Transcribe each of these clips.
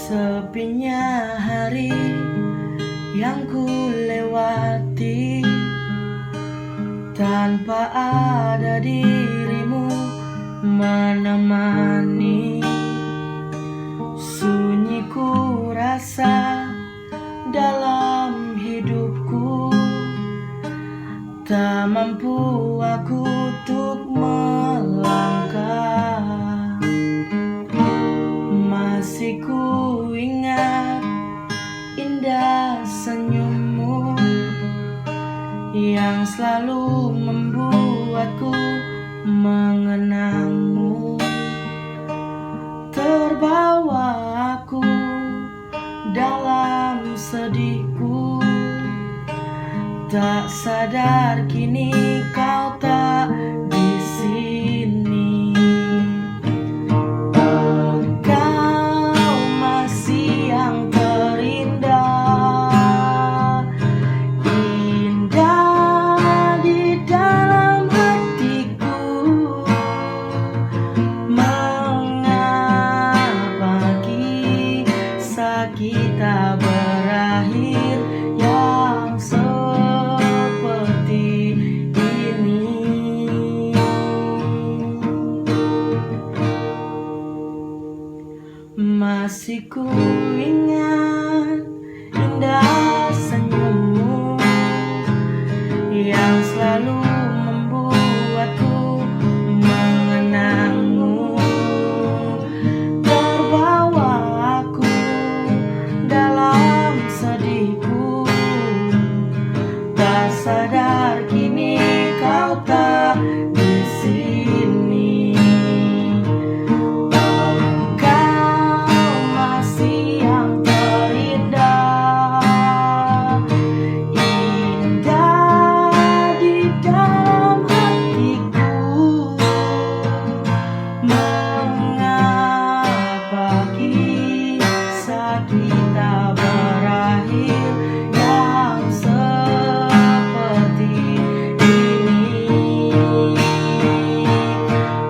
Sepinya hari yang ku lewati tanpa ada dirimu menemani. Sunyi ku rasa dalam hidupku, tak mampu aku untuk melangkah. Masih ku ingat indah senyummu yang selalu membuatku mengenangmu. Terbawa aku dalam sedihku, tak sadar kini kau tak di sini. Engkau masih yang terindah, indah di dalam hatiku. Mengapa kisah kita berakhir yang seperti ini? Masih ku ingat indah senyummu yang selalu membuatku mengenangmu. Terbawa aku dalam sedihku, tak sadar kini kau tak di sini. Engkau masih yang terindah, indah di dalam hatiku. Mengapa kisah kita berakhir yang seperti ini?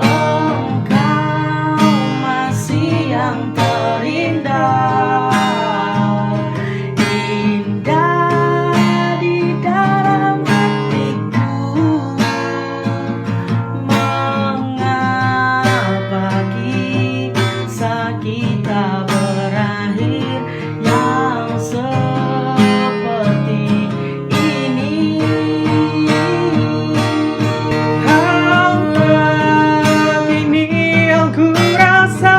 Engkau masih yang terindah, indah di dalam hatiku. Mengapa kisah kita berakhir yang seperti ini? Hangat ini yang ku rasa,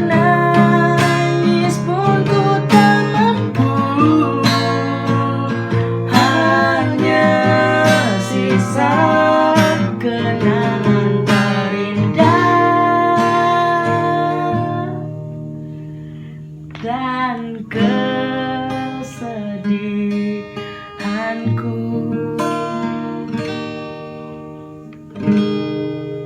menangis pun ku tak mampu. Hanya sisa kenangan terindah dan kesedihanku.